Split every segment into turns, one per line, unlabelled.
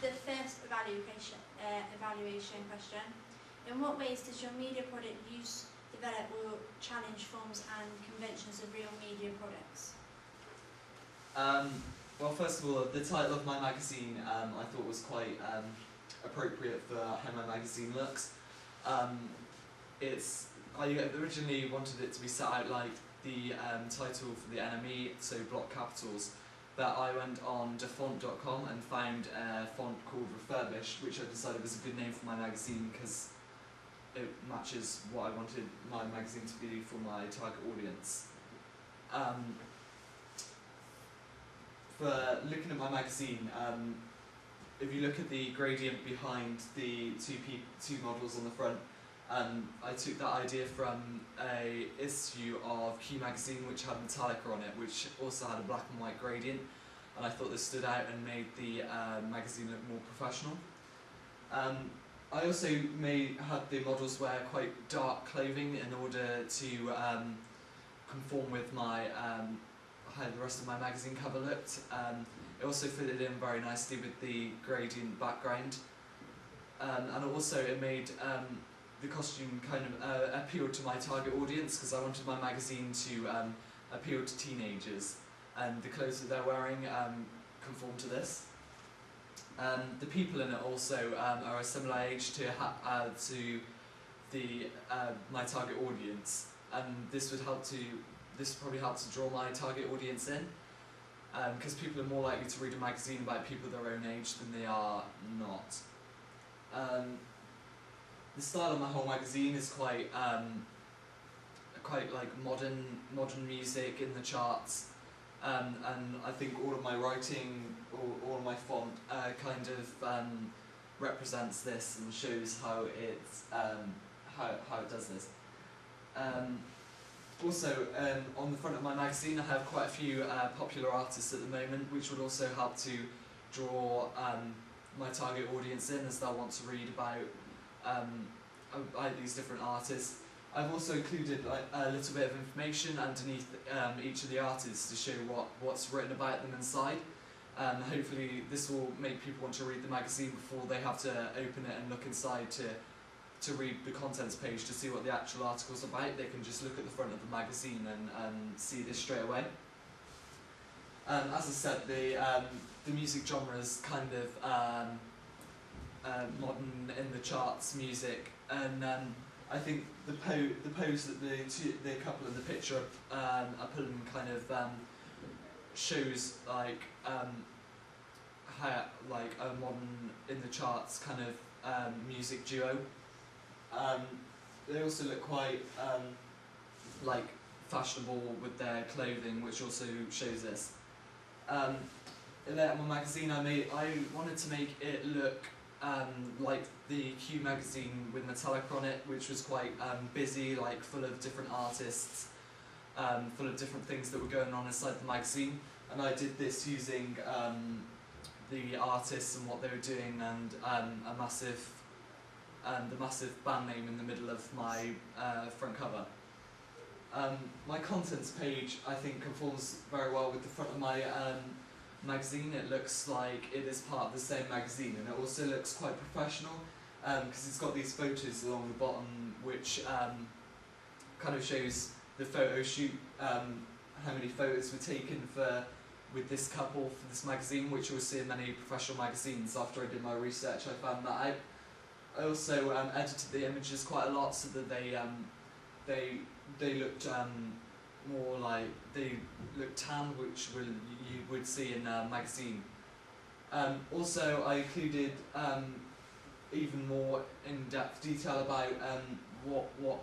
the first evaluation question. In what ways does your media product use, develop or challenge forms and conventions of real media products?
Well, first of all, the title of my magazine I thought was quite appropriate for how my magazine looks. I originally wanted it to be set out like the title for the NME, so block capitals, but I went on dafont.com and found a font called Refurbished, which I decided was a good name for my magazine because it matches what I wanted my magazine to be for my target audience. For looking at my magazine, if you look at the gradient behind the two models on the front, I took that idea from a issue of Q magazine which had Metallica on it, which also had a black and white gradient, and I thought this stood out and made the magazine look more professional. I also had the models wear quite dark clothing in order to conform with my how the rest of my magazine cover looked. It also fitted in very nicely with the gradient background, and also it made the costume kind of appealed to my target audience because I wanted my magazine to appeal to teenagers, and the clothes that they're wearing conform to this. The people in it also are a similar age to the my target audience, and this probably help to draw my target audience in, because people are more likely to read a magazine about people their own age than they are not. The style of my whole magazine is quite like modern music in the charts, and I think all of my writing, all of my font kind of represents this and shows how it does this. Also, on the front of my magazine I have quite a few popular artists at the moment, which would also help to draw my target audience in, as they'll want to read about these different artists. I've also included like a little bit of information underneath each of the artists to show what's written about them inside. Hopefully this will make people want to read the magazine before they have to open it and look inside to read the contents page to see what the actual article's about. They can just look at the front of the magazine and see this straight away. As I said, the music genre is kind of modern in the charts music, and I think the pose that the couple in the picture are putting kind of shows like how like a modern in the charts kind of music duo. They also look quite like fashionable with their clothing, which also shows this. In my magazine, I wanted to make it look like the Q magazine with Metallica on it, which was quite busy, like full of different artists, full of different things that were going on inside the magazine. And I did this using the artists and what they were doing, and the massive band name in the middle of my front cover. My contents page, I think, conforms very well with the front of my magazine. It looks like it is part of the same magazine, and it also looks quite professional because it's got these photos along the bottom which kind of shows the photo shoot, how many photos were taken with this couple for this magazine, which you'll see in many professional magazines. After I did my research, I found that out. I also edited the images quite a lot so that they looked more like they looked tan, which you would see in a magazine. Also, I included even more in-depth detail about what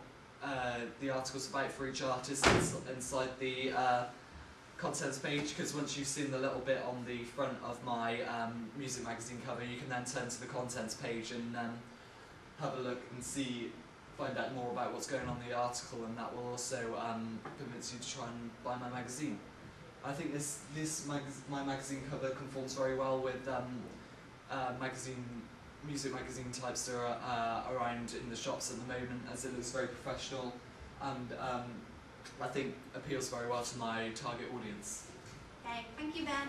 the article's about for each artist inside the contents page, because once you've seen the little bit on the front of my music magazine cover, you can then turn to the contents page and have a look and find out more about what's going on in the article, and that will also convince you to try and buy my magazine. I think my magazine cover conforms very well with music magazine types that are around in the shops at the moment, as it looks very professional and I think appeals very well to my target audience.
Okay, thank you, Ben.